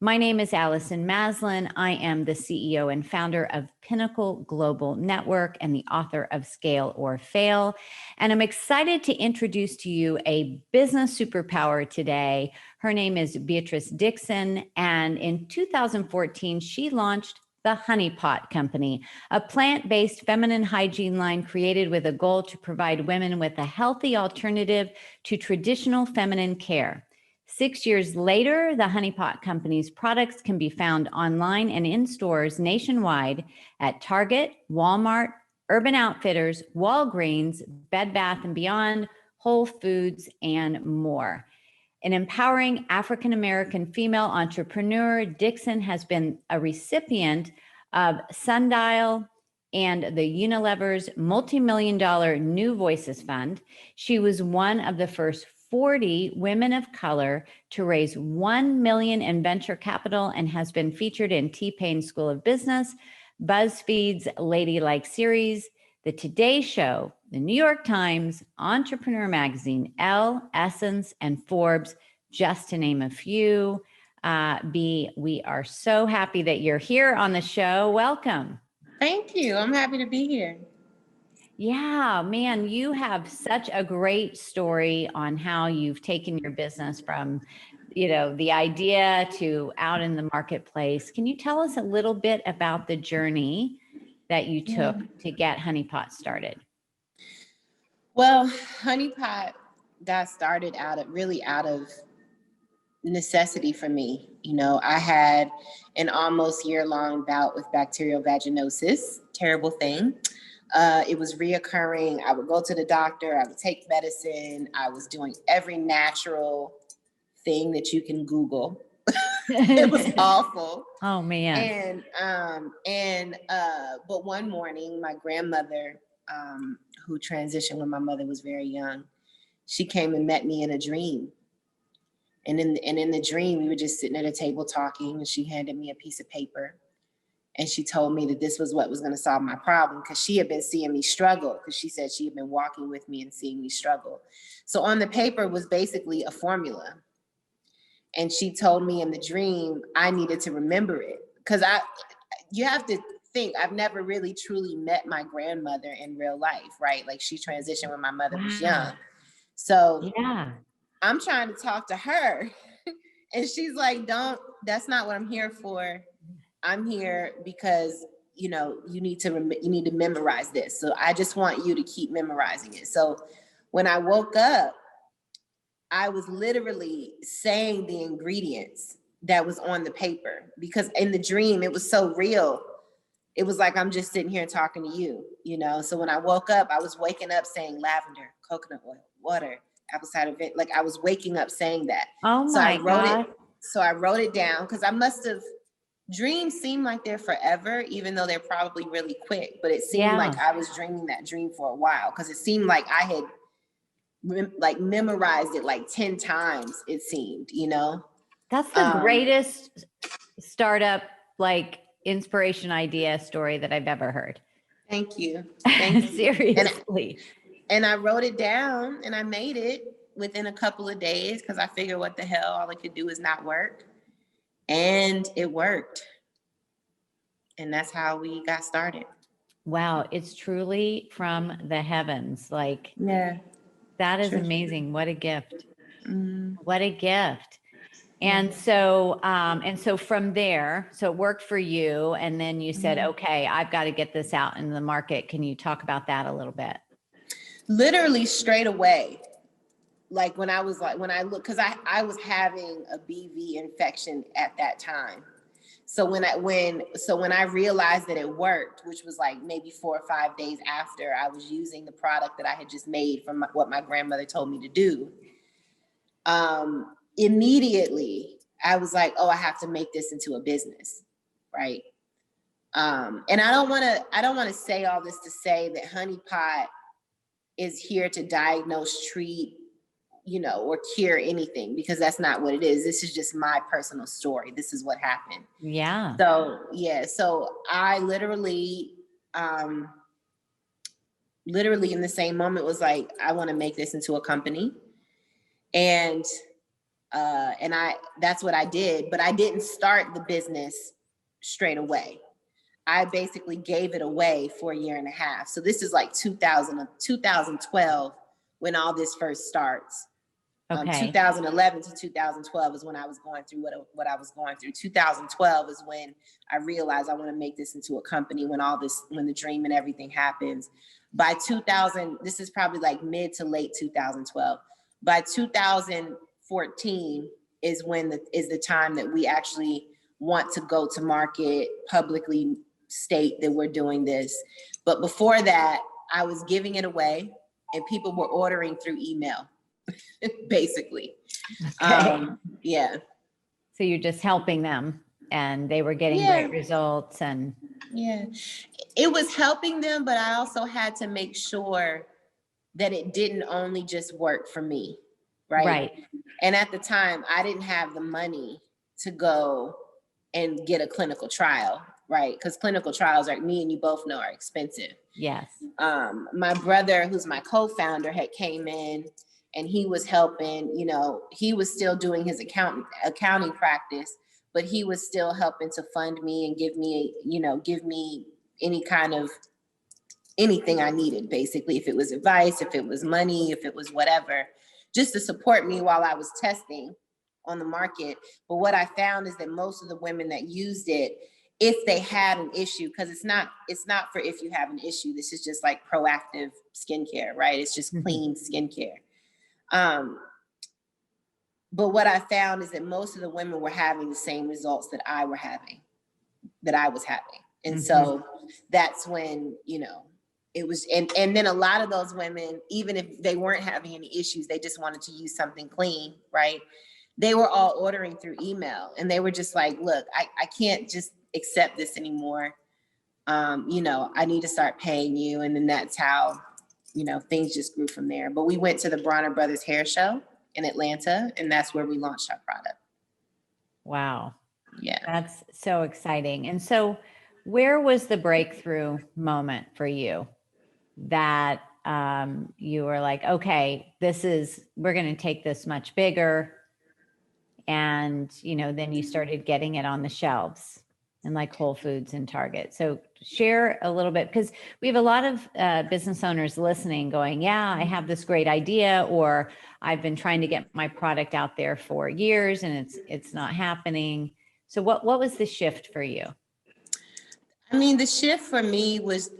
My name is Allison Maslan. I am the CEO and founder of Pinnacle Global Network and the author of Scale or Fail. And I'm excited to introduce to you a business superpower today. Her name is Bea Dixon. And in 2014, she launched the Honey Pot Company, a plant-based feminine hygiene line created with a goal to provide women with a healthy alternative to traditional feminine care. 6 years later, the Honey Pot Company's products can be found online and in stores nationwide at Target, Walmart, Urban Outfitters, Walgreens, Bed Bath & Beyond, Whole Foods, and more. An empowering African-American female entrepreneur, Dixon has been a recipient of Sundial and the Unilever's multi-million-dollar New Voices Fund. She was one of the first 40 women of color to raise $1 million in venture capital and has been featured in T-Pain's School of Business, BuzzFeed's Ladylike series, The Today Show, the New York Times, Entrepreneur Magazine, Elle, Essence, and Forbes, just to name a few. Bea, we are so happy that you're here on the show. Welcome. Thank you. I'm happy to be here. Yeah, man, you have such a great story on how you've taken your business from, the idea to out in the marketplace. Can you tell us a little bit about the journey that you took to get Honey Pot started? Well, Honey Pot got started out of necessity for me. I had an almost year-long bout with bacterial vaginosis, terrible thing. It was reoccurring. I would go to the doctor, I would take medicine. I was doing every natural thing that you can Google. It was awful. Oh man. But one morning, my grandmother, who transitioned when my mother was very young, she came and met me in a dream. And in the dream, we were just sitting at a table talking, and she handed me a piece of paper. And she told me that this was what was going to solve my problem, because she had been seeing me struggle, because she said she had been walking with me and seeing me struggle. So on the paper was basically a formula. And she told me in the dream, I needed to remember it. Because you have to think, I've never really truly met my grandmother in real life, right? Like, she transitioned when my mother was young. So yeah, I'm trying to talk to her. And she's like, that's not what I'm here for. I'm here because, you need to memorize this. So I just want you to keep memorizing it. So when I woke up, I was literally saying the ingredients that was on the paper, because in the dream, it was so real. It was like, I'm just sitting here talking to you, So when I woke up, I was waking up saying lavender, coconut oil, water, apple cider vinegar. Like, I was waking up saying that. Oh my God. So I wrote it down, because I must have, dreams seem like they're forever, even though they're probably really quick, but it seemed like I was dreaming that dream for a while, because it seemed like I had memorized it like 10 times, it seemed, That's the greatest startup, inspiration idea story that I've ever heard. Thank you. Thank you. Seriously. And I wrote it down, and I made it within a couple of days, because I figured, what the hell, all I could do is not work. And it worked. And that's how we got started. Wow. It's truly from the heavens. Yeah, that is amazing. What a gift. What a gift. And so from there, so it worked for you. And then you said, okay, I've got to get this out in the market. Can you talk about that a little bit? Literally straight away. When I look, because I was having a BV infection at that time. So when I realized that it worked, which was maybe 4 or 5 days after I was using the product that I had just made from what my grandmother told me to do, immediately I was like, oh, I have to make this into a business, right? And I don't want to say all this to say that Honey Pot is here to diagnose, treat, or cure anything, because that's not what it is. This is just my personal story. This is what happened. Yeah. So I literally in the same moment was like, I want to make this into a company. And And that's what I did, but I didn't start the business straight away. I basically gave it away for a year and a half. So this is like 2012 when all this first starts. Okay. 2011 to 2012 is when I was going through what I was going through. 2012 is when I realized I want to make this into a company, when the dream and everything happens. By 2000, this is probably like mid to late 2012. By 2014 is the time that we actually want to go to market, publicly state that we're doing this. But before that, I was giving it away and people were ordering through email, basically. Okay. Yeah. So you're just helping them and they were getting great results and. Yeah, it was helping them, but I also had to make sure that it didn't only just work for me, right? Right. And at the time, I didn't have the money to go and get a clinical trial, right? Because clinical trials, like me and you both know, are expensive. Yes. My brother, who's my co-founder, had came in and he was helping, he was still doing his accounting practice, but he was still helping to fund me and give me any kind of anything I needed, basically, if it was advice, if it was money, if it was whatever, just to support me while I was testing on the market. But what I found is that most of the women that used it, if they had an issue, because it's not for if you have an issue, this is just like proactive skincare, right? It's just clean skincare. But what I found is that most of the women were having the same results that I was having. And so that's when, it was, and then a lot of those women, even if they weren't having any issues, they just wanted to use something clean, right? They were all ordering through email and they were just like, look, I can't just accept this anymore. I need to start paying you. And then that's how, things just grew from there. But we went to the Bronner Brothers Hair Show in Atlanta, and that's where we launched our product. Wow. Yeah. That's so exciting. And so where was the breakthrough moment for you that you were like, okay, we're going to take this much bigger. And, then you started getting it on the shelves in like Whole Foods and Target. So share a little bit, because we have a lot of business owners listening going, yeah, I have this great idea, or I've been trying to get my product out there for years and it's not happening. So what was the shift for you? I mean, the shift for me was,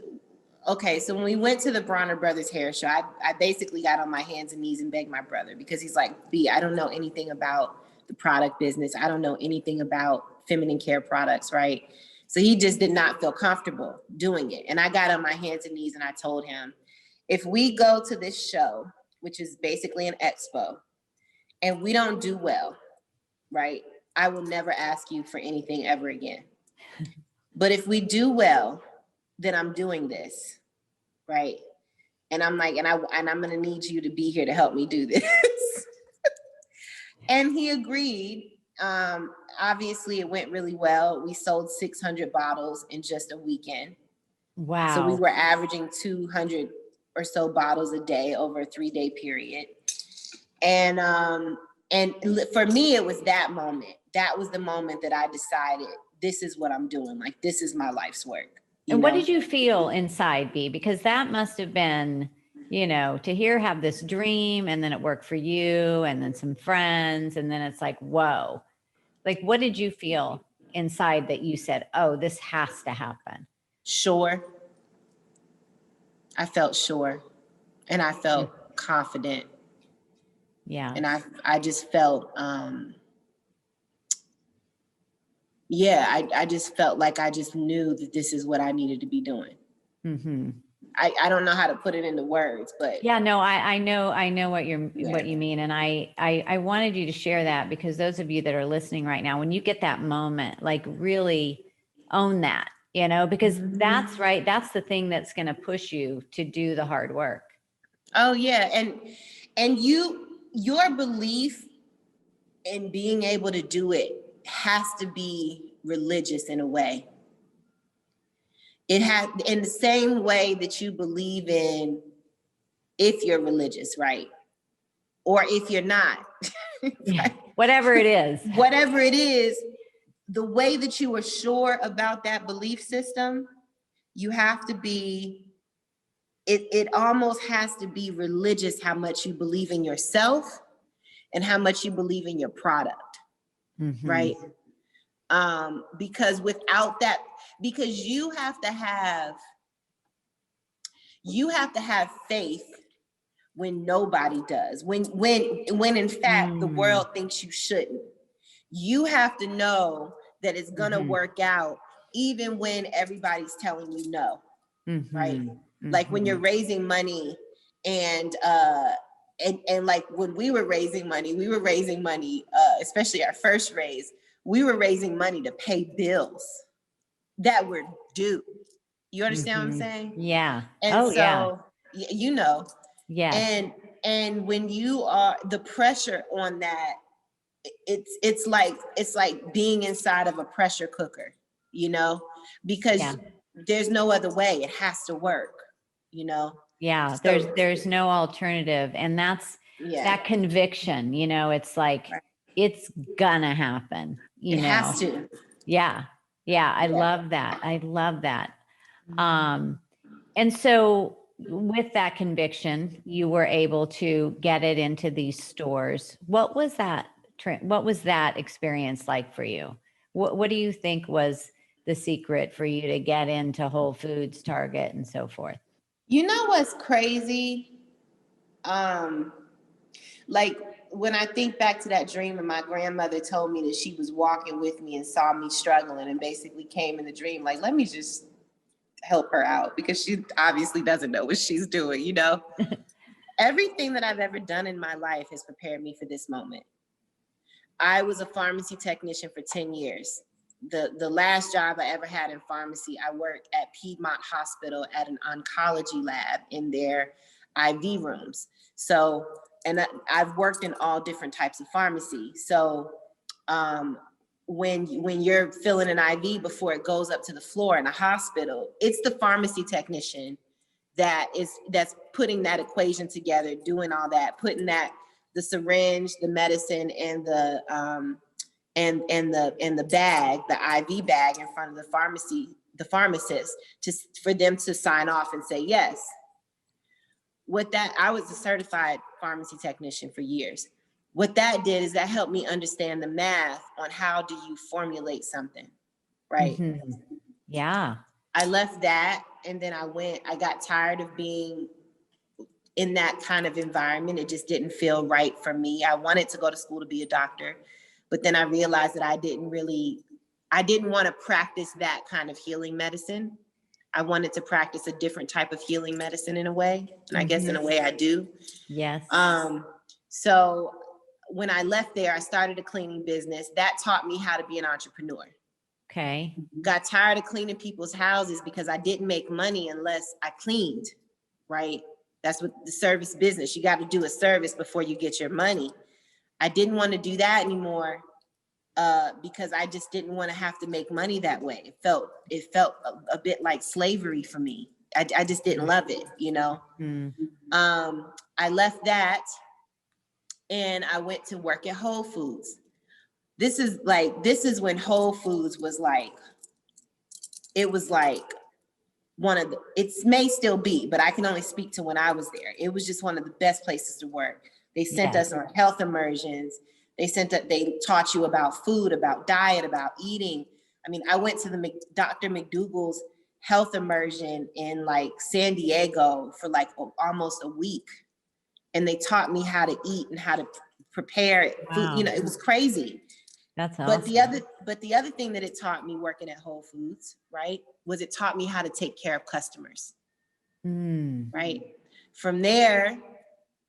okay, so when we went to the Bronner Brothers Hair Show, I basically got on my hands and knees and begged my brother, because he's like, Bea, I don't know anything about the product business. I don't know anything about feminine care products, right? So he just did not feel comfortable doing it. And I got on my hands and knees and I told him, if we go to this show, which is basically an expo, and we don't do well, right? I will never ask you for anything ever again. But if we do well, then I'm doing this, right? And I'm like, and I'm gonna need you to be here to help me do this. And he agreed. Obviously it went really well. We sold 600 bottles in just a weekend. Wow. So we were averaging 200 or so bottles a day over a 3-day period. And for me, it was that moment. That was the moment that I decided, this is what I'm doing. Like, this is my life's work. And what did you feel inside, Bea? Because that must have been, to have this dream and then it worked for you and then some friends. And then it's like, whoa, like, what did you feel inside that you said, oh, this has to happen? Sure. I felt sure. And I felt confident. Yeah. And I just felt, I just felt like I just knew that this is what I needed to be doing. Mm-hmm. I don't know how to put it into words, but yeah, no, I know what you mean. And I wanted you to share that, because those of you that are listening right now, when you get that moment, like, really own that, because that's right. That's the thing that's going to push you to do the hard work. Oh yeah. And your belief in being able to do it has to be religious in a way. It has, in the same way that you believe in, if you're religious, right? Or if you're not, Yeah. right? Whatever it is. Whatever it is, the way that you are sure about that belief system, you have to be, it almost has to be religious how much you believe in yourself and how much you believe in your product, right? Because without that, because you have to have faith when nobody does, when in fact the world thinks you shouldn't. You have to know that it's gonna work out even when everybody's telling you no, right? Like when you're raising money and like when we were raising money, especially our first raise, we were raising money to pay bills that were due. You understand what I'm saying? Yeah. And you know, yeah. And when you are, the pressure on that, it's like being inside of a pressure cooker, you know, because there's no other way. It has to work, you know. Yeah, So, there's no alternative. And that's that conviction, you know, it's like, it's gonna happen, you know. Has to. Yeah. I love that. And so with that conviction, you were able to get it into these stores. What was that experience like for you? What do you think was the secret for you to get into Whole Foods, Target, and so forth? You know what's crazy? Like when I think back to that dream, and my grandmother told me that she was walking with me and saw me struggling and basically came in the dream, like, let me just help her out because she obviously doesn't know what she's doing, you know? Everything that I've ever done in my life has prepared me for this moment. I was a pharmacy technician for 10 years. The last job I ever had in pharmacy, I worked at Piedmont Hospital at an oncology lab in their IV rooms. So, and I've worked in all different types of pharmacy. So when you're filling an IV before it goes up to the floor in a hospital, it's the pharmacy technician that's putting that equation together, doing all that, putting the syringe, the medicine, and the bag, the IV bag in front of the pharmacist, for them to sign off and say yes. I was a certified pharmacy technician for years. What that did is that helped me understand the math on how do you formulate something, right? Yeah. I left that, and then I got tired of being in that kind of environment. It just didn't feel right for me. I wanted to go to school to be a doctor, but then I realized that I didn't want to practice that kind of healing medicine. I wanted to practice a different type of healing medicine in a way. And I guess in a way I do. Yes. So when I left there, I started a cleaning business. That taught me how to be an entrepreneur. Okay. Got tired of cleaning people's houses because I didn't make money unless I cleaned, right? That's what the service business, you got to do a service before you get your money. I didn't want to do that anymore because I just didn't want to have to make money that way. It felt a bit like slavery for me. I just didn't love it, you know? I left that and I went to work at Whole Foods. This is when Whole Foods was like, it was like it may still be, but I can only speak to when I was there. It was just one of the best places to work. They sent us on health immersions. They taught you about food, about diet, about eating. I mean, I went to the Dr. McDougall's health immersion in like San Diego for like almost a week. And they taught me how to eat and how to prepare food. You know, it was crazy. That's awesome. But the other thing that it taught me working at Whole Foods, right, was it taught me how to take care of customers. Right. From there,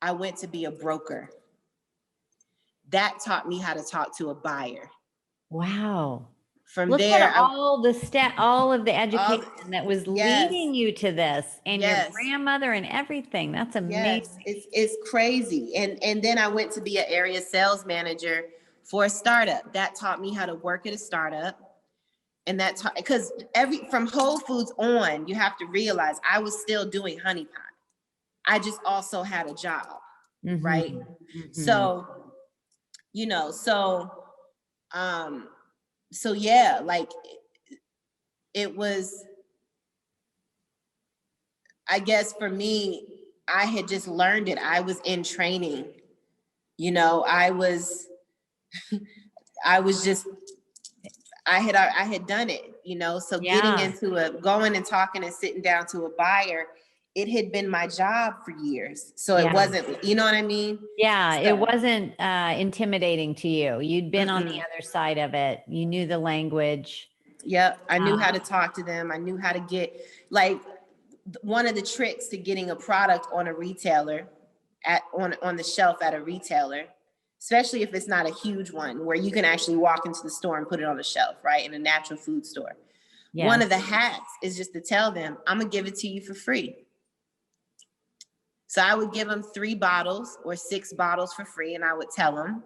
I went to be a broker. That taught me how to talk to a buyer. Wow. From Look there, at all of the education that was leading you to this, and your grandmother and everything. That's amazing. Yes, it's crazy. And then I went to be an area sales manager for a startup. That taught me how to work at a startup. And that because from Whole Foods on, you have to realize I was still doing honey pot. I just also had a job, right? So, so yeah, like it was, I guess for me, I had just learned it. I was in training, I was just, I had done it, so getting into going and talking and sitting down to a buyer, it had been my job for years. So it wasn't, you know what I mean? Yeah, So, it wasn't intimidating to you. You'd been on the other side of it. You knew the language. Yep, I knew how to talk to them. I knew how to get, like, one of the tricks to getting a product on a retailer, on the shelf at a retailer, especially if it's not a huge one where you can actually walk into the store and put it on the shelf, right? In a natural food store. Yes. One of the hacks is just to tell them, I'm gonna give it to you for free. So I would give them 3 bottles or 6 bottles for free, and I would tell them,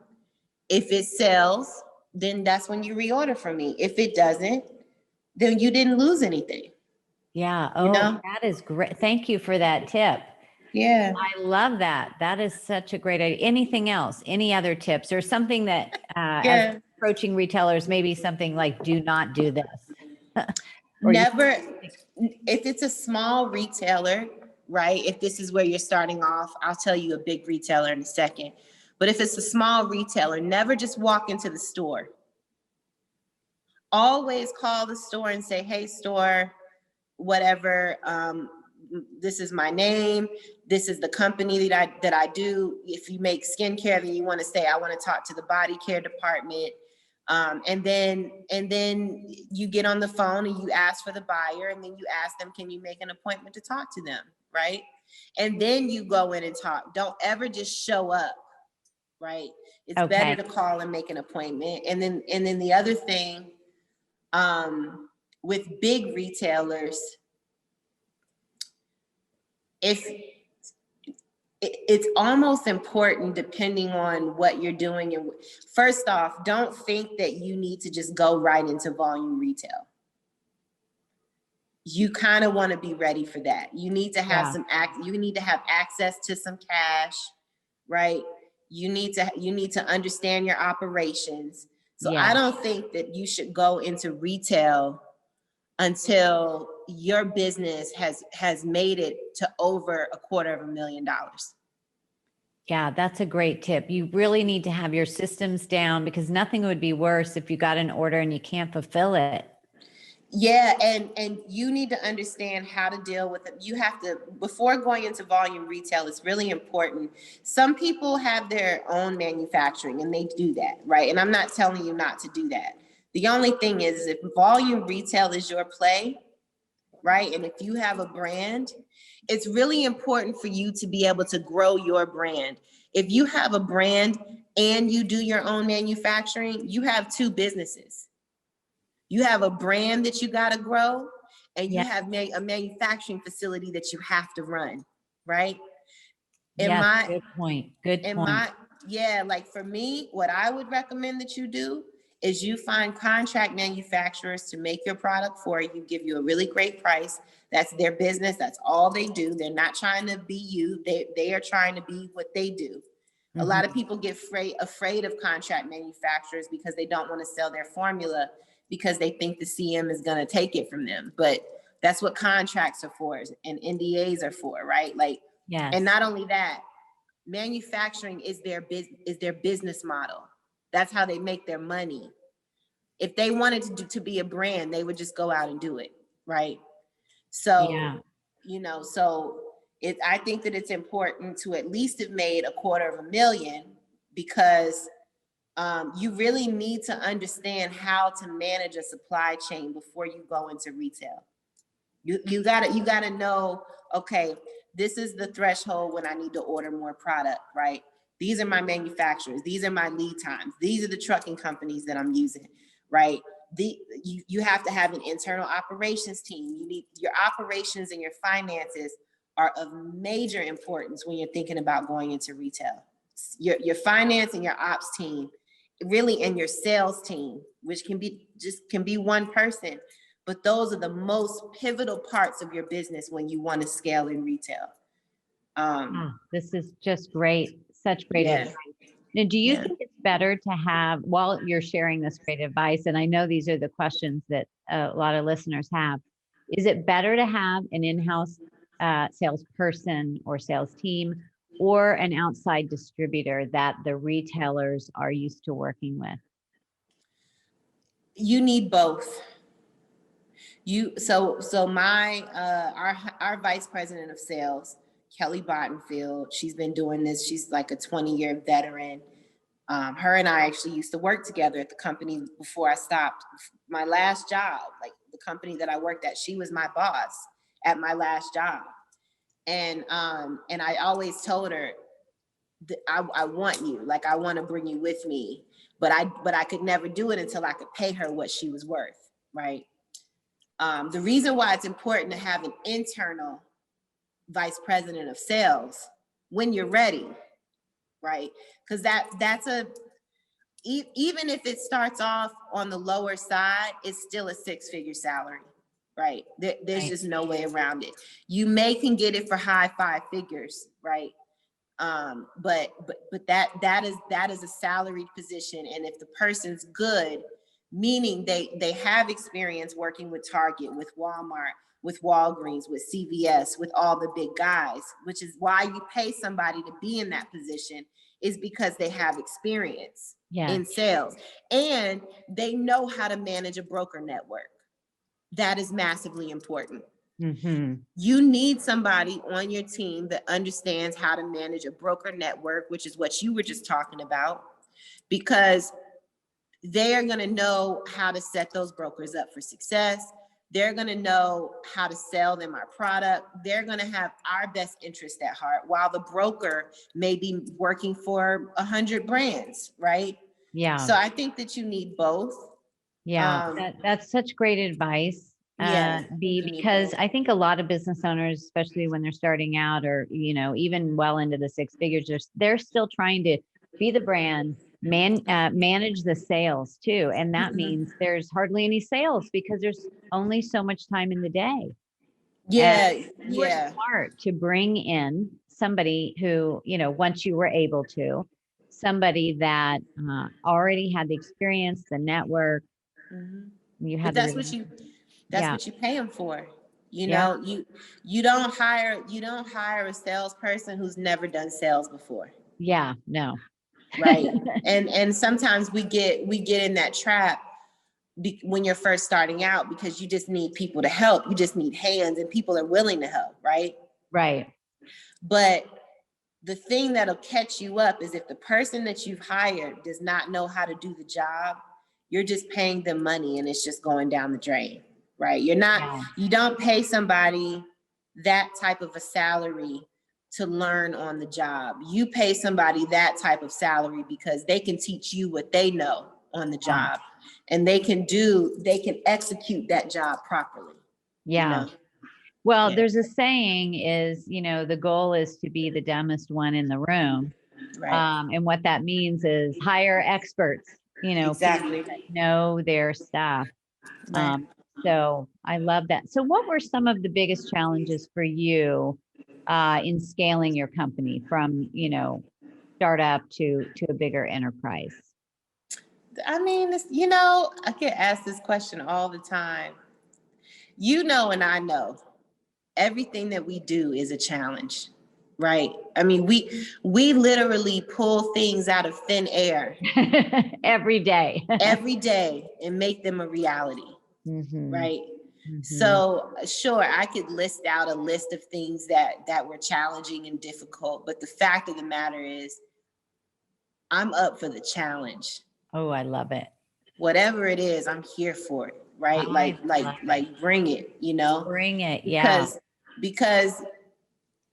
if it sells, then that's when you reorder from me. If it doesn't, then you didn't lose anything. Yeah. Oh, that is great. Thank you for that tip. Yeah. I love that. That is such a great idea. Anything else? Any other tips or something that as approaching retailers, maybe something like, do not do this? Never, if it's a small retailer, right? If this is where you're starting off, I'll tell you a big retailer in a second. But if it's a small retailer, never just walk into the store. Always call the store and say, hey, store, whatever, this is my name. This is the company that I do. If you make skincare, then you want to say, I want to talk to the body care department. And then you get on the phone and you ask for the buyer, and then you ask them, can you make an appointment to talk to them, right? And then you go in and talk. Don't ever just show up, right? It's better to call and make an appointment. And then the other thing, with big retailers, it's almost important, depending on what you're doing. And first off, don't think that you need to just go right into volume retail. You kind of want to be ready for that. You need to have you need to have access to some cash, right? You need to understand your operations. So I don't think that you should go into retail until your business has made it to over $250,000. Yeah, that's a great tip. You really need to have your systems down, because nothing would be worse if you got an order and you can't fulfill it. Yeah, and you need to understand how to deal with it. You have to, before going into volume retail, it's really important. Some people have their own manufacturing and they do that, right? And I'm not telling you not to do that. The only thing is, if volume retail is your play, right? And if you have a brand, it's really important for you to be able to grow your brand. If you have a brand and you do your own manufacturing, you have 2 businesses. You have a brand that you got to grow, and you have a manufacturing facility that you have to run, right? Good point. Good point. Like for me, what I would recommend that you do is you find contract manufacturers to make your product for you, give you a really great price. That's their business. That's all they do. They're not trying to be you. They are trying to be what they do. Mm-hmm. A lot of people get afraid of contract manufacturers because they don't want to sell their formula, because they think the CM is going to take it from them. But that's what contracts are for, and NDAs are for, right? Like, and not only that, manufacturing is their business model. That's how they make their money. If they wanted to be a brand, they would just go out and do it, right? So, I think that it's important to at least have made $250,000, because you really need to understand how to manage a supply chain before you go into retail. You gotta know, okay, this is the threshold when I need to order more product, right? These are my manufacturers. These are my lead times. These are the trucking companies that I'm using, right? You have to have an internal operations team. You need your operations, and your finances are of major importance when you're thinking about going into retail. Your finance and your ops team, really, and your sales team, which can be one person, but those are the most pivotal parts of your business when you want to scale in retail. This is just great. Such great advice. Now, do you think it's better to have, while you're sharing this great advice, and I know these are the questions that a lot of listeners have, is it better to have an in-house salesperson or sales team, or an outside distributor that the retailers are used to working with? You need both. So my our vice president of sales, Kelly Bottenfield, she's been doing this. She's like a 20-year veteran. Her and I actually used to work together at the company before I stopped my last job. Like the company that I worked at, she was my boss at my last job. And I always told her, I want you, like I want to bring you with me, but I could never do it until I could pay her what she was worth, right? The reason why it's important to have an internal vice president of sales when you're ready, right? Because that's even if it starts off on the lower side, it's still a 6-figure salary, right? There's just no way around it. You can get it for high 5 figures, right? But that is a salaried position, and if the person's good, meaning they have experience working with Target, with Walmart, with Walgreens, with CVS, with all the big guys, which is why you pay somebody to be in that position, is because they have experience in sales and they know how to manage a broker network. That is massively important. Mm-hmm. You need somebody on your team that understands how to manage a broker network, which is what you were just talking about, because they are going to know how to set those brokers up for success. They're going to know how to sell them our product. They're going to have our best interest at heart, while the broker may be working for 100 brands, right? Yeah. So I think that you need both. Yeah, that's such great advice, Bea, because I think a lot of business owners, especially when they're starting out, or even well into the 6 figures, they're still trying to be the brand, manage the sales too, and that means there's hardly any sales because there's only so much time in the day. And you were smart to bring in somebody who, once you were able to, somebody that already had the experience, the network. You had, but that's what you pay them for. You don't hire a salesperson who's never done sales before. Yeah, no. Right. And sometimes we get in that trap when you're first starting out, because you just need people to help. You just need hands, and people are willing to help, right? Right. But the thing that'll catch you up is if the person that you've hired does not know how to do the job, you're just paying them money and it's just going down the drain, right? You don't pay somebody that type of a salary to learn on the job. You pay somebody that type of salary because they can teach you what they know on the job, and they can execute that job properly. Yeah. Well, there's a saying is, the goal is to be the dumbest one in the room. Right. And what that means is hire experts, exactly, that know their stuff. Right. So I love that. So what were some of the biggest challenges for you in scaling your company from, startup to a bigger enterprise? I mean, I get asked this question all the time. And I know everything that we do is a challenge, right? I mean, we literally pull things out of thin air every day and make them a reality, right? So sure, I could list out a list of things that were challenging and difficult, but the fact of the matter is I'm up for the challenge. Oh, I love it. Whatever it is, I'm here for it, right? Like bring it, Bring it, yeah. Because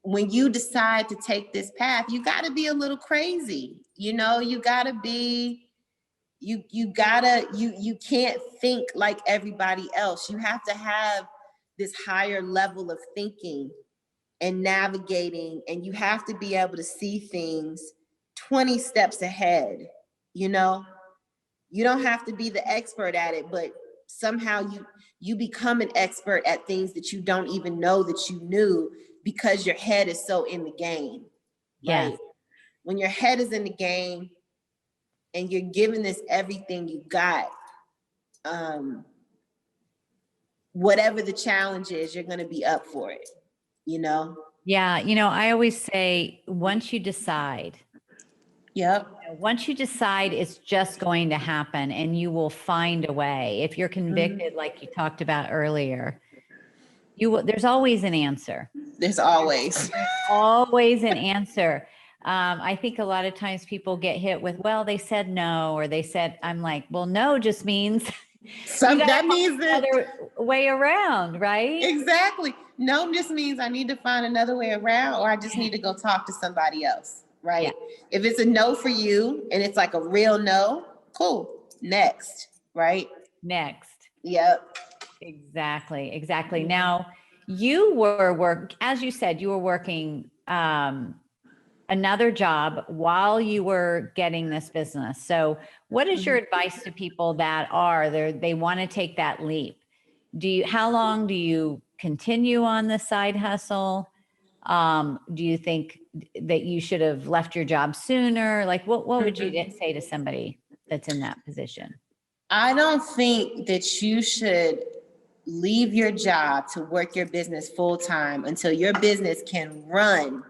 when you decide to take this path, you got to be a little crazy. You can't think like everybody else. You have to have this higher level of thinking and navigating, and you have to be able to see things 20 steps ahead. You don't have to be the expert at it, but somehow you become an expert at things that you don't even know that you knew, because your head is so in the game. Right? When your head is in the game, and you're giving this everything you got, whatever the challenge is, you're going to be up for it, you know? Yeah. You know, I always say once you decide, Yep. once you decide, it's just going to happen and you will find a way. If you're convicted, like you talked about earlier, you will, there's always an answer. There's always. Always an answer. I think a lot of times people get hit with, well, they said no, or they said, I'm like, well, no just means That means that another way around, right? exactly. No just means I need to find another way around, or I just need to go talk to somebody else, right? Yeah. If it's a no for you and it's like a real no, cool. Next, right? Next. Yep. Exactly. Exactly. Now you were as you said, you were working another job while you were getting this business. So what is your advice to people that are there, they want to take that leap? How long do you continue on the side hustle? Do you think that you should have left your job sooner? Like what would you say to somebody that's in that position? I don't think that you should leave your job to work your business full time until your business can run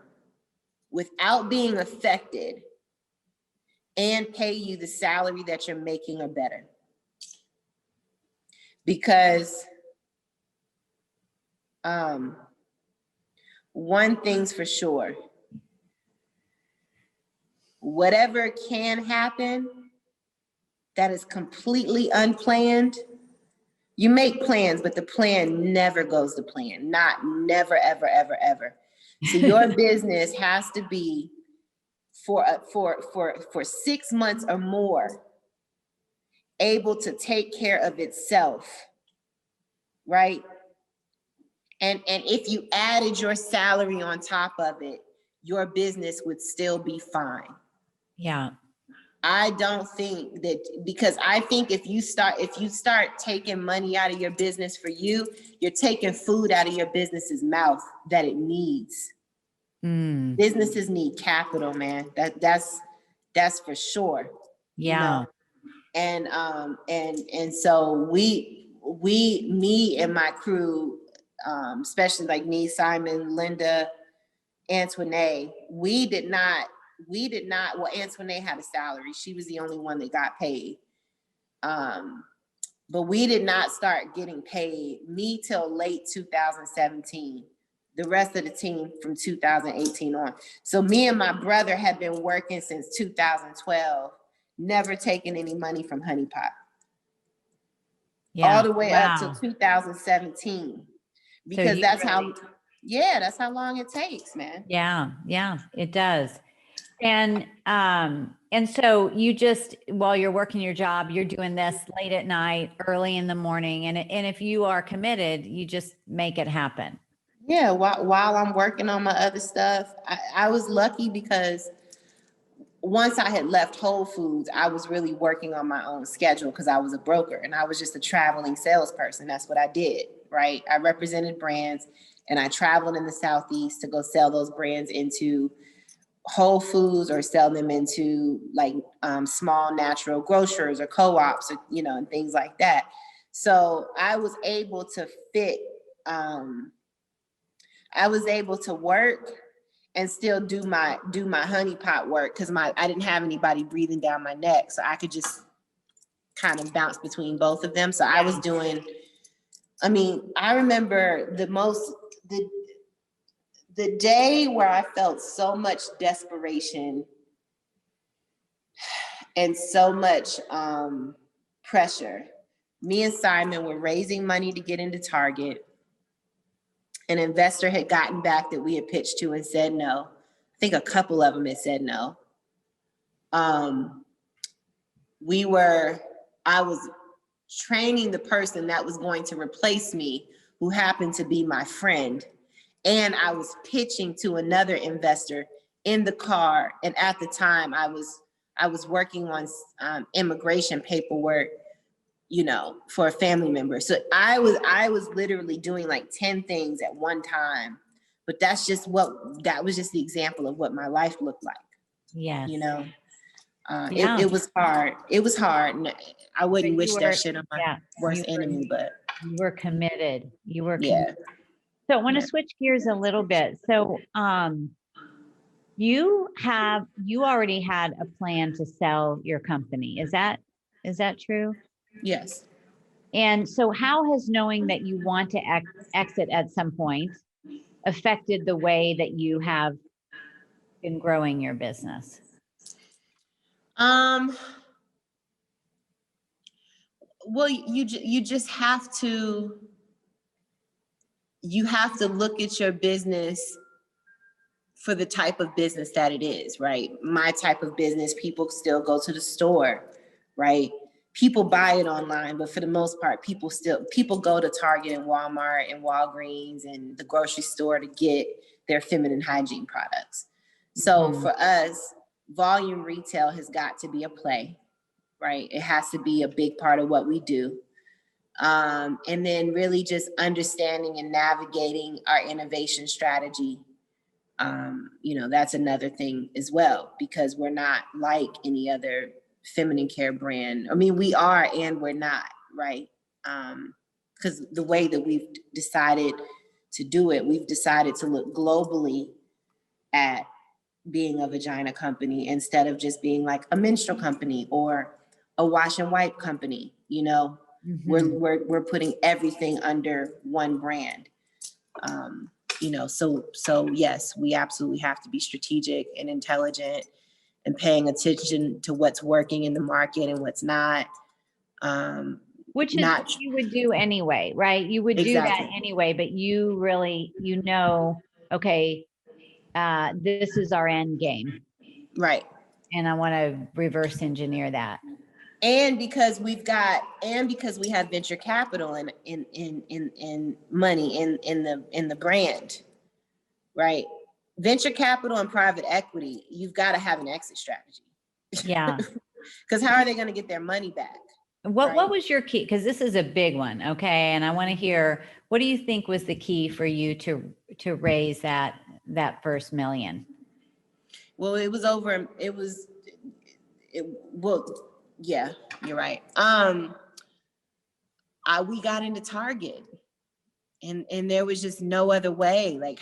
without being affected and pay you the salary that you're making or better. Because one thing's for sure, whatever can happen that is completely unplanned, you make plans, but the plan never goes to plan. Never, ever, ever, ever. So your business has to be for 6 months or more able to take care of itself, right? And if you added your salary on top of it, your business would still be fine. Yeah. I don't think that, because I think if you start taking money out of your business for you, you're taking food out of your business's mouth that it needs. Businesses need capital, man. That's for sure. Yeah. You know? And so me and my crew, especially like me, Simon, Linda, Antoinette, we did not, well, Antoinette had a salary. She was the only one that got paid. But we did not start getting paid, me, till late 2017. The rest of the team from 2018 on. So me and my brother had been working since 2012, never taking any money from Honey Pot. Yeah. All the way up to 2017. Because so that's that's how long it takes, man. Yeah, it does. And so you just, while you're working your job, you're doing this late at night, early in the morning. And if you are committed, you just make it happen. Yeah, while I'm working on my other stuff, I was lucky because once I had left Whole Foods, I was really working on my own schedule because I was a broker and I was just a traveling salesperson. That's what I did, right? I represented brands and I traveled in the Southeast to go sell those brands into Whole Foods or sell them into like small natural grocers or co-ops, or, you know, and things like that. So I was able to fit, I was able to work and still do my Honey Pot work because I didn't have anybody breathing down my neck. So I could just kind of bounce between both of them. So I was doing, I mean, I remember the day where I felt so much desperation and so much pressure. Me and Simon were raising money to get into Target. An investor had gotten back that we had pitched to and said no. I think a couple of them had said no. I was training the person that was going to replace me, who happened to be my friend. And I was pitching to another investor in the car. And at the time I was working on immigration paperwork, you know, for a family member. So I was literally doing like 10 things at one time, but that was just the example of what my life looked like. Yes. You know? Yeah. It was hard. It was hard. And I wouldn't But wish that shit on my worst enemy, but you were committed. You were committed. yeah. So I want to Yeah. switch gears a little bit. So you already had a plan to sell your company. Is that true? Yes. And so how has knowing that you want to exit at some point affected the way that you have been growing your business? Well, you just have to, look at your business for the type of business that it is, right? My type of business, people still go to the store, right? People buy it online, but for the most part, people go to Target and Walmart and Walgreens and the grocery store to get their feminine hygiene products. So for us, volume retail has got to be a play, right? It has to be a big part of what we do. And then really just understanding and navigating our innovation strategy. That's another thing as well, because we're not like any other feminine care brand. I mean, we are and we're not, right? Because the way that we've decided to do it, we've decided to look globally at being a vagina company instead of just being like a menstrual company or a wash and wipe company. We're putting everything under one brand. So yes, we absolutely have to be strategic and intelligent and paying attention to what's working in the market and what's not. Which is what you would do anyway, right? You would do that anyway, but you really, okay, this is our end game. Right. And I want to reverse engineer that. And because we have venture capital and in money in the brand, right? Venture capital and private equity, you've got to have an exit strategy. Yeah. Because how are they going to get their money back? What was your key? Because this is a big one, okay? And I want to hear, what do you think was the key for you to raise that first $1 million? Well, yeah, you're right. We got into Target, and there was just no other way. Like,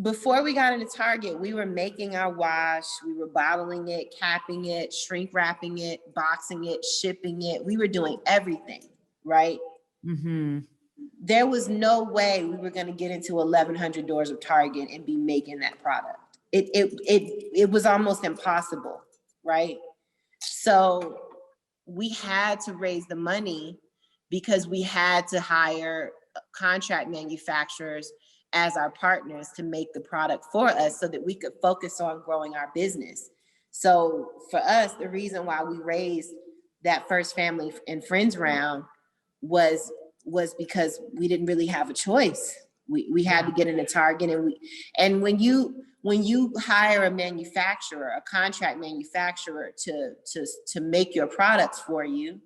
before we got into Target, we were making our wash, we were bottling it, capping it, shrink wrapping it, boxing it, shipping it. We were doing everything, right? Mm-hmm. There was no way we were going to get into 1,100 doors of Target and be making that product. It was almost impossible, right? So we had to raise the money because we had to hire contract manufacturers as our partners to make the product for us so that we could focus on growing our business. So for us, the reason why we raised that first family and friends round was because we didn't really have a choice. We had to get into Target, and when you hire a manufacturer, a contract manufacturer to make your products for you,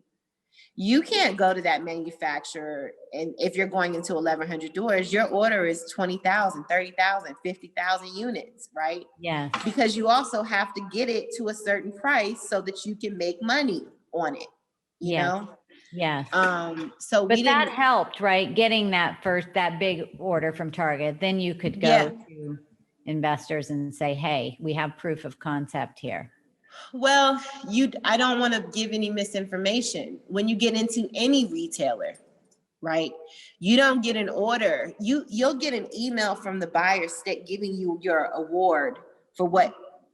you can't go to that manufacturer, and if you're going into 1,100 doors, your order is 20,000, 30,000, 50,000 units, right? Yeah. Because you also have to get it to a certain price so that you can make money on it, you know? Yeah. But that helped, right? Getting that big order from Target, then you could go to investors and say, hey, we have proof of concept here. Well, I don't want to give any misinformation. When you get into any retailer, right, you don't get an order. You'll get an email from the buyer giving you your award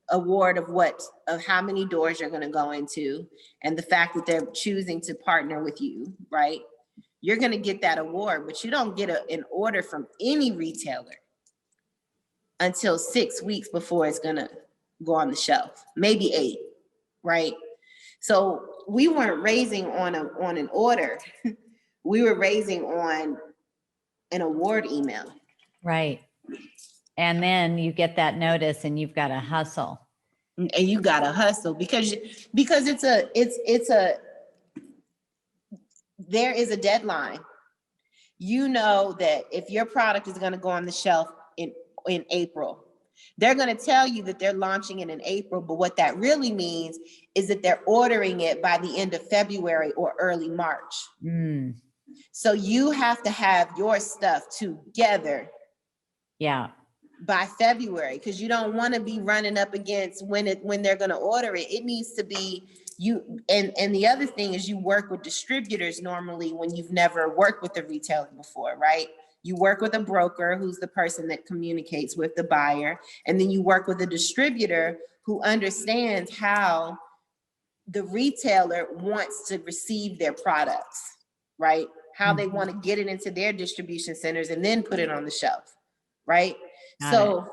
of how many doors you're going to go into, and the fact that they're choosing to partner with you, right? You're going to get that award, but you don't get an order from any retailer until 6 weeks before it's going to go on the shelf, maybe 8, right? So we weren't raising on an order. We were raising on an award email. Right. And then you get that notice and you've got to hustle. And you got to hustle because there is a deadline. You know that if your product is going to go on the shelf in April, They're going to tell you that they're launching it in April, but what that really means is that they're ordering it by the end of February or early March. So you have to have your stuff together. Yeah. By February, because you don't want to be running up against when they're going to order it. It needs to be you. And the other thing is, you work with distributors normally when you've never worked with a retailer before, right? You work with a broker, who's the person that communicates with the buyer, and then you work with a distributor who understands how the retailer wants to receive their products, right? How they want to get it into their distribution centers and then put it on the shelf, right? So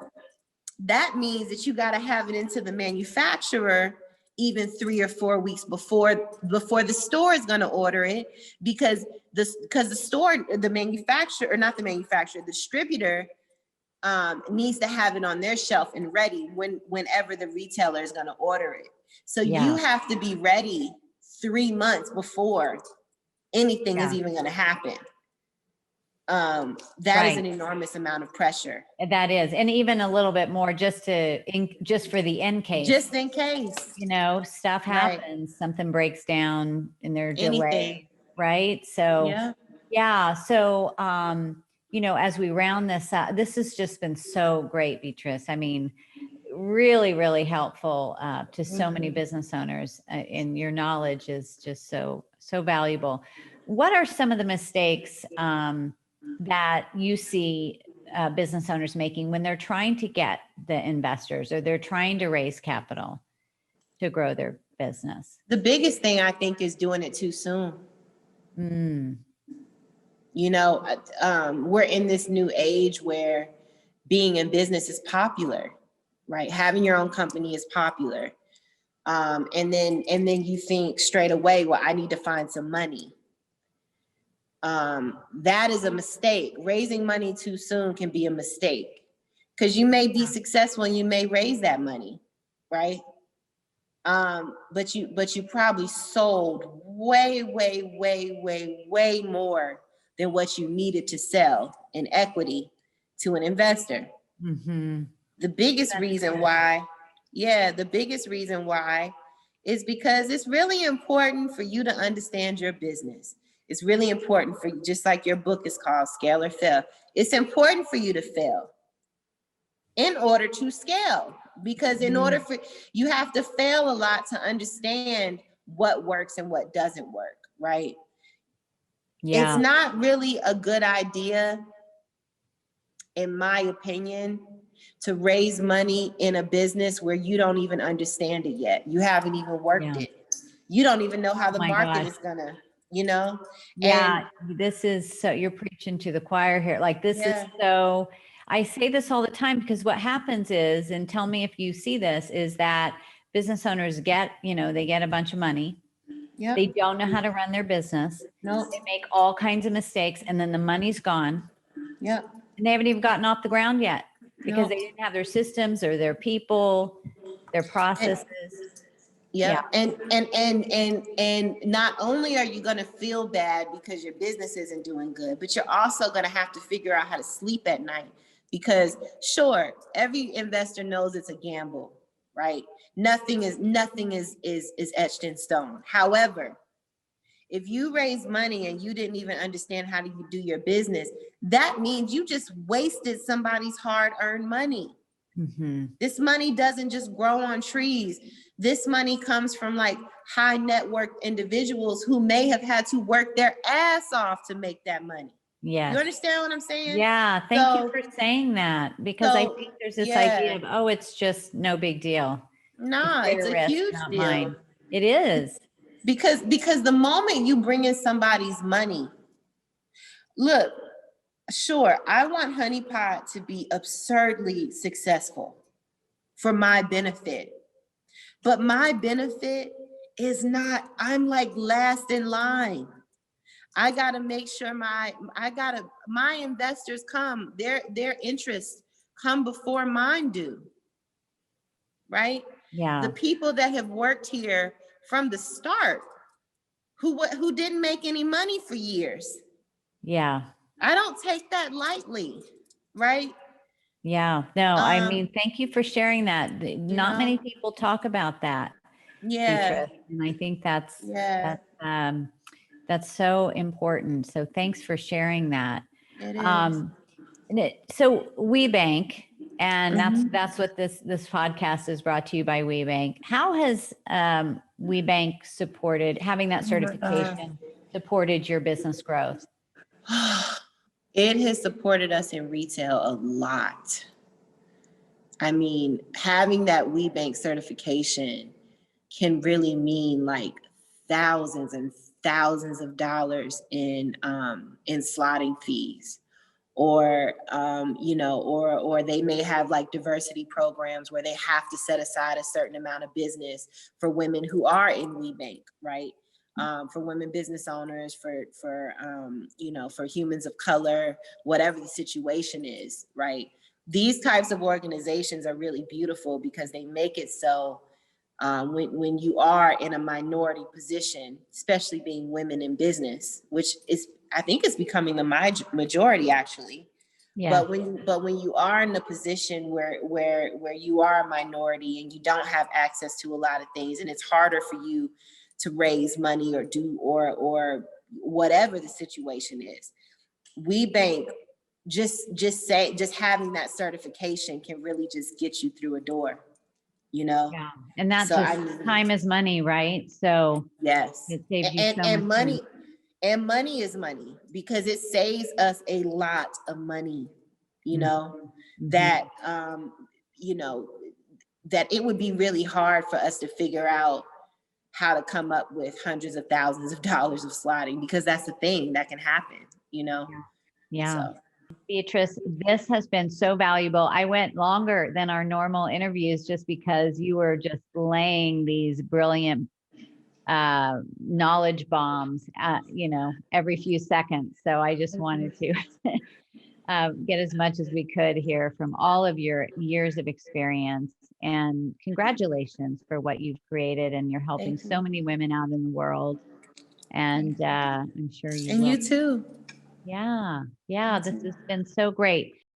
that means that you got to have it into the manufacturer even 3 or 4 weeks before the store is going to order it, because the store, the manufacturer, or not the manufacturer, the distributor needs to have it on their shelf and ready whenever the retailer is going to order it. So you have to be ready 3 months before anything is even going to happen. That is an enormous amount of pressure. That is, and even a little bit more just for the in case. Just in case. Stuff happens, something breaks down in their delay, right? So, So, as we round this out, this has just been so great, Beatrice. I mean, really, really helpful to so many business owners, and your knowledge is just so valuable. What are some of the mistakes that you see business owners making when they're trying to get the investors, or they're trying to raise capital to grow their business? The biggest thing, I think, is doing it too soon. We're in this new age where being in business is popular, right? Having your own company is popular. And then you think straight away, well, I need to find some money. That is a mistake. Raising money too soon can be a mistake, because you may be successful and you may raise that money, right? But you probably sold way more than what you needed to sell in equity to an investor. The biggest reason why is because it's really important for you to understand your business. It's really important for you, just like your book is called Scale or Fail. It's important for you to fail in order to scale, because you have to fail a lot to understand what works and what doesn't work, right? It's not really a good idea, in my opinion, to raise money in a business where you don't even understand it yet. You haven't even worked it. You don't even know how the market is gonna, this is so, you're preaching to the choir here. Like, this is so, I say this all the time, because what happens is, and tell me if you see this, is that business owners get, they get a bunch of money. They don't know how to run their business. They make all kinds of mistakes, and then the money's gone. And they haven't even gotten off the ground yet, because they didn't have their systems or their people, their processes. And not only are you going to feel bad because your business isn't doing good, but you're also going to have to figure out how to sleep at night, because sure, every investor knows it's a gamble, right? Nothing is etched in stone. However, if you raise money and you didn't even understand how to do your business, that means you just wasted somebody's hard-earned money. This money doesn't just grow on trees. This money comes from like high net worth individuals who may have had to work their ass off to make that money. You understand what I'm saying? Thank you for saying that, because I think there's this idea of, oh, it's just no big deal. No, it's a huge deal. Mine. It is. Because the moment you bring in somebody's money, look, sure, I want Honey Pot to be absurdly successful for my benefit. But my benefit is not, I'm like last in line. I got to make sure my investors come, their interests come before mine do. Right? The people that have worked here from the start, who didn't make any money for years. I don't take that lightly, right? Yeah. No, I Um, mean, thank you for sharing that. you Not many know, people talk about that, yeah, Beatrice, and I think yeah, that's so important. So thanks for sharing that. it is. Um, so WeBank, and Mhm. that's what this podcast is brought to you by WeBank. How has WeBank supported having that Oh my God. certification supported your business growth? It has supported us in retail a lot. I mean, having that WeBank certification can really mean like thousands and thousands of dollars in slotting fees, or or they may have like diversity programs where they have to set aside a certain amount of business for women who are in WeBank, right? For women business owners, for humans of color, whatever the situation is, right? These types of organizations are really beautiful because they make it so when you are in a minority position, especially being women in business, which is I think is becoming the majority actually. Yeah. But when you are in a position where you are a minority and you don't have access to a lot of things, and it's harder for you to raise money or do or whatever the situation is, WeBank just having that certification can really just get you through a door, you know. Yeah. And that So I just mean, time is money, right? So yes, it saves you and so much and time. money is money because it saves us a lot of money. You Mhm. know Mhm. that you know that it would be really hard for us to figure out how to come up with hundreds of thousands of dollars of slotting because that's the thing that can happen. You know, Yeah. Yeah. so Beatrice, this has been so valuable. I went longer than our normal interviews just because you were just laying these brilliant knowledge bombs, every few seconds. So I just wanted to get as much as we could here from all of your years of experience. And congratulations for what you've created. And you're helping thank so you, many women out in the world. thank And you, I'm sure you and will. you too. Yeah. Yeah. You This too. has been so great.